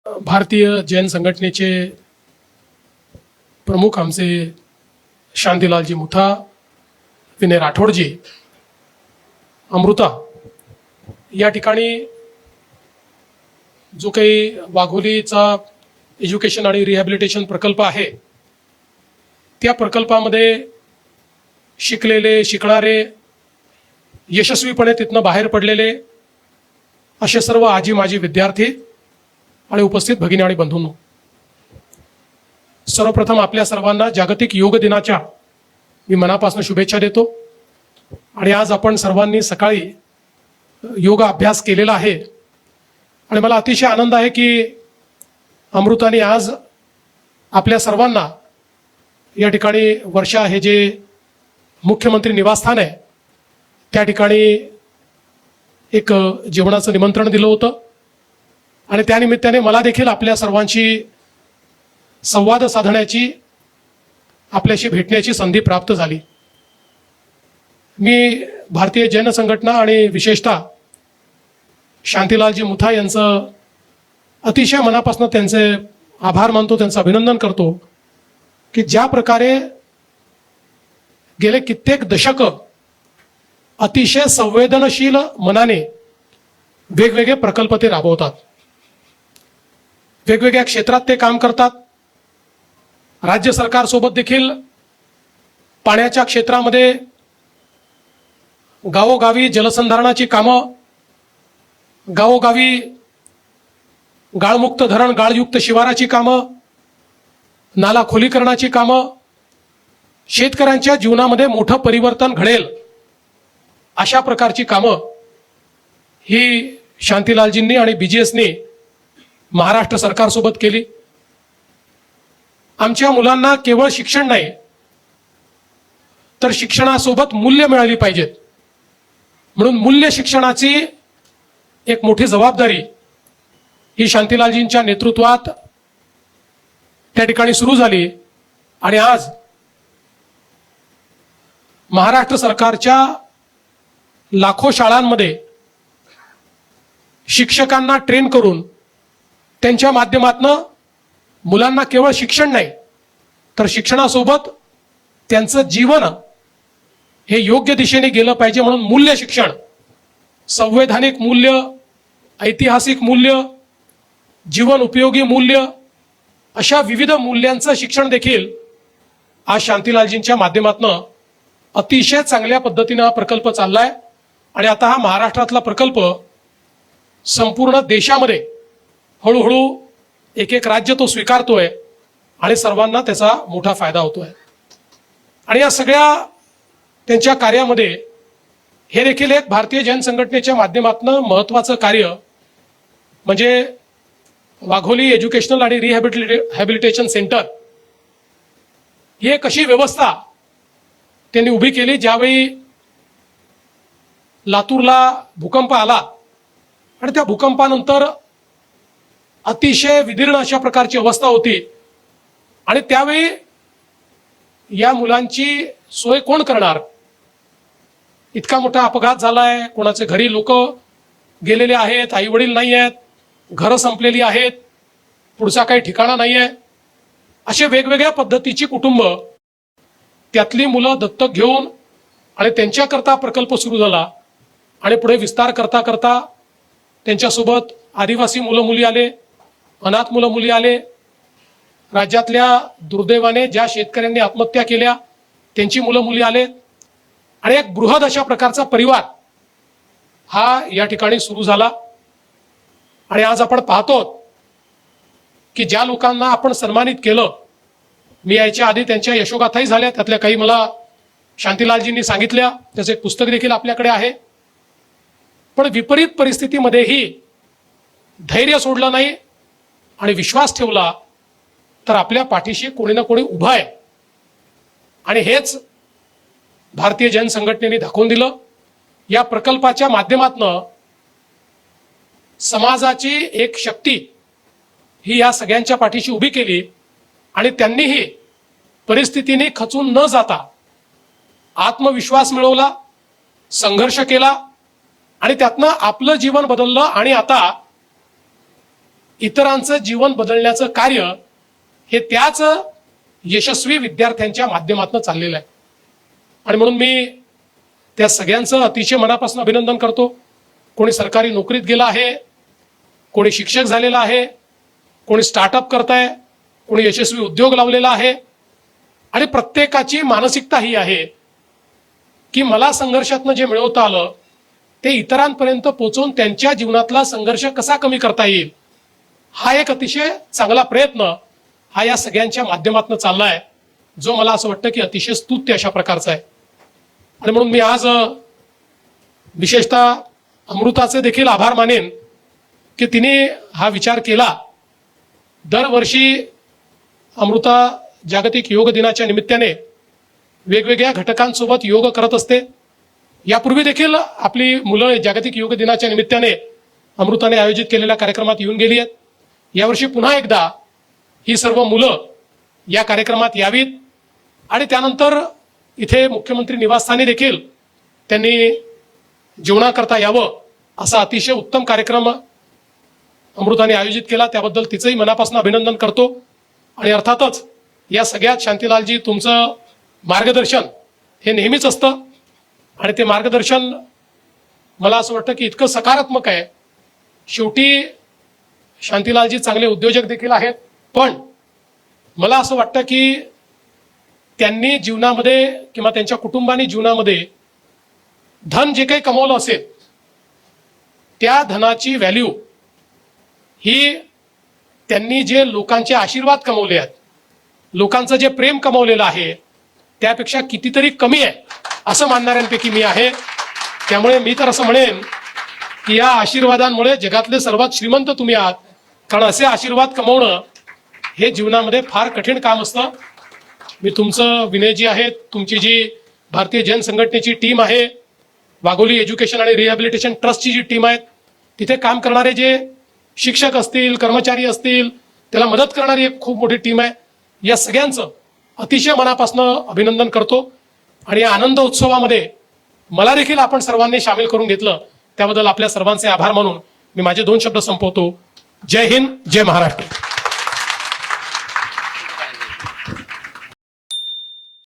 भारतीय जैन संघटनेचे प्रमुख आमचे शांतीलालजी मुथा, विनय राठोडजी, अमृता या ठिकाणी जो काही वाघोलीचा एज्युकेशन आणि रिहॅबिलिटेशन प्रकल्प आहे त्या प्रकल्पामध्ये शिकलेले, शिकणारे, यशस्वीपणे तिथनं बाहेर पडलेले असे सर्व आजी माजी विद्यार्थी आणि उपस्थित भगिनी आणि बंधूंनो, सर्वप्रथम आपल्या सर्वांना जागतिक योग दिनाच्या मी मनापासून शुभेच्छा देतो। आणि आज आपण सर्वांनी सकाळी योग अभ्यास केलेला आहे आणि मला अतिशय आनंद आहे की अमृताने आज आपल्या सर्वांना या ठिकाणी वर्षा हे जे मुख्यमंत्री निवासस्थान आहे त्या ठिकाणी एक जेवणाचं निमंत्रण दिलं होतं आणि त्या निमित्ताने मला देखील आपल्या सर्वांशी संवाद साधण्याची, आपल्याशी भेटण्याची संधी प्राप्त झाली। मी भारतीय जैन संघटना आणि विशेषतः शांतीलालजी मुथा यांचं अतिशय मनापासून त्यांचे आभार मानतो, त्यांचं अभिनंदन करतो की ज्या प्रकारे गेले कित्येक दशक अतिशय संवेदनशील मनाने वेगवेगळे प्रकल्प ते राबवतात, वेगवेगळ्या क्षेत्रात ते काम करतात। राज्य सरकारसोबत देखील पाण्याच्या क्षेत्रामध्ये गावोगावी जलसंधारणाची कामं, गावोगावी गाळमुक्त धरण, गाळयुक्त शिवाराची कामं, नाला खोलीकरणाची कामं, शेतकऱ्यांच्या जीवनामध्ये मोठं परिवर्तन घडेल अशा प्रकारची कामं ही शांतीलालजींनी आणि बीजीएसनी महाराष्ट्र सरकारसोबत केली। आमच्या मुलांना केवळ शिक्षण नाही तर शिक्षणासोबत मूल्य मिळाली पाहिजेत, म्हणून मूल्य शिक्षणाची एक मोठी जबाबदारी ही शांतीलालजींच्या नेतृत्वात त्या ठिकाणी सुरू झाली। आणि आज महाराष्ट्र सरकारच्या लाखो शाळांमध्ये शिक्षकांना ट्रेन करून त्यांच्या माध्यमातून मुलांना केवळ शिक्षण नाही तर शिक्षणासोबत त्यांचं जीवन हे योग्य दिशेने गेलं पाहिजे, म्हणून मूल्य शिक्षण, संवैधानिक मूल्य, ऐतिहासिक मूल्य, जीवन उपयोगी मूल्य अशा विविध मूल्यांचं शिक्षण देखील आज शांतीलालजींच्या माध्यमातून अतिशय चांगल्या पद्धतीने हा प्रकल्प चाललाय। आणि आता हा महाराष्ट्रातला प्रकल्प संपूर्ण देशामध्ये हळूहळू एक एक राज्य तो स्वीकारतोय आणि सर्वांना त्याचा मोठा फायदा होतोय। आणि या सगळ्या त्यांच्या कार्यामध्ये हे देखील एक भारतीय जैन संघटनेच्या माध्यमातून महत्त्वाचं कार्य म्हणजे वाघोली एज्युकेशनल आणि रिहॅबिलिटेशन सेंटर ही एक अशी व्यवस्था त्यांनी उभी केली ज्यावेळी लातूरला भूकंप आला आणि त्या भूकंपानंतर अतिशय विदीर्ण अशा प्रकारची अवस्था होती आणि त्यावेळी या मुलांची सोय कोण करणार? इतका मोठा अपघात झालाय, कोणाचे घरी लोक गेलेले आहेत, आई वडील नाही आहेत, घरं संपलेली आहेत, पुढचा काही ठिकाणा नाही आहे, असे वेगवेगळ्या पद्धतीची कुटुंब, त्यातली मुलं दत्तक घेऊन आणि त्यांच्याकरता प्रकल्प सुरू झाला आणि पुढे विस्तार करता करता त्यांच्यासोबत आदिवासी मुलं मुली आले, अनाथ मुलं मुली आले, राज्यातल्या दुर्दैवाने ज्या शेतकऱ्यांनी आत्महत्या केल्या त्यांची मुलं मुली आले आणि एक बृहद अशा प्रकारचा परिवार हा या ठिकाणी सुरू झाला। आणि आज आपण पाहतो की ज्या लोकांना आपण सन्मानित केलं, मी याच्या आधी त्यांच्या यशोगाथाही झाल्या, त्यातल्या काही मला शांतीलालजींनी सांगितल्या, त्याचं एक पुस्तक देखील आपल्याकडे आहे। पण विपरीत परिस्थितीमध्येही धैर्य सोडलं नाही आणि विश्वास ठेवला तर आपल्या पाठीशी कोणी ना कोणी उभा आहे। आणि हेच भारतीय जैन संघटनेने दाखवून दिलं। या प्रकल्पाच्या माध्यमातून समाजाची एक शक्ती ही या सगळ्यांच्या पाठीशी उभी केली आणि त्यांनीही परिस्थितीने खचून न जाता आत्मविश्वास मिळवला, संघर्ष केला आणि त्यातनं आपलं जीवन बदललं आणि आता इतरांचं जीवन बदलण्याचं कार्य हे त्याच यशस्वी विद्यार्थ्यांच्या माध्यमातून चाललेलं आहे. आणि म्हणून मी त्या सगळ्यांचं अतिशय मनापासून अभिनंदन करतो. कोणी सरकारी नोकरीत गेला आहे, कोणी शिक्षक झालेला आहे, कोणी स्टार्टअप करताय, कोणी यशस्वी उद्योग लावलेला आहे. आणि प्रत्येकाची मानसिकता ही आहे की मला संघर्षातनं जे मिळवता आलं ते इतरांपर्यंत पोहोचवून त्यांच्या जीवनातला संघर्ष कसा कमी करता येईल, हा एक अतिशय चांगला प्रयत्न हा या सगळ्यांच्या माध्यमातून चाललाय, जो मला असं वाटतं की अतिशय स्तुत्य अशा प्रकारचा आहे. आणि म्हणून मी आज विशेषतः अमृताचे देखील आभार मानेन की तिने हा विचार केला. दरवर्षी अमृता जागतिक योग दिनाच्या निमित्ताने वेगवेगळ्या घटकांसोबत योग करत असते. यापूर्वी देखील आपली मुलं जागतिक योग दिनाच्या निमित्ताने अमृताने आयोजित केलेल्या कार्यक्रमात येऊन गेली आहेत. यावर्षी पुन्हा एकदा ही सर्व मुलं या कार्यक्रमात यावीत आणि त्यानंतर इथे मुख्यमंत्री निवासस्थानी देखील त्यांनी जेवणाकरता यावं असा अतिशय उत्तम कार्यक्रम अमृताने आयोजित केला. त्याबद्दल तिचंही मनापासून अभिनंदन करतो. आणि अर्थातच या सगळ्यात शांतीलालजी तुमचं मार्गदर्शन हे नेहमीच असतं आणि ते मार्गदर्शन मला असं वाटतं की इतकं सकारात्मक आहे. शेवटी शांतीलालजी चांगले उद्योजक देखील आहेत, पण मला असं वाटतं की त्यांनी जीवनामध्ये किंवा त्यांच्या कुटुंबाने जीवनामध्ये धन जे काही कमवलं असेल त्या धनाची व्हॅल्यू ही त्यांनी जे लोकांचे आशीर्वाद कमवले आहेत, लोकांचं जे प्रेम कमवलेलं आहे त्यापेक्षा कितीतरी कमी आहे असं मानणाऱ्यांपैकी मी आहे. त्यामुळे मी तर असं म्हणेन की या आशीर्वादांमुळे जगातले सर्वात श्रीमंत तुम्ही आहात, कारण असे आशीर्वाद कमवणं हे जीवनामध्ये फार कठीण काम असतं. मी तुमचं विनयजी आहेत, तुमची जी भारतीय जन संघटनेची टीम आहे, वाघोली एज्युकेशन आणि रिहॅबिलिटेशन ट्रस्टची जी टीम आहे, तिथे काम करणारे जे शिक्षक असतील, कर्मचारी असतील, त्याला मदत करणारी एक खूप मोठी टीम आहे. या सगळ्यांचं अतिशय मनापासून अभिनंदन करतो. आणि या आनंद उत्सवामध्ये मला देखील आपण सर्वांनी सामील करून घेतलं त्याबद्दल आपल्या सर्वांचे आभार मानून मी माझे 2 शब्द संपवतो. जय हिंद, जय महाराष्ट्र.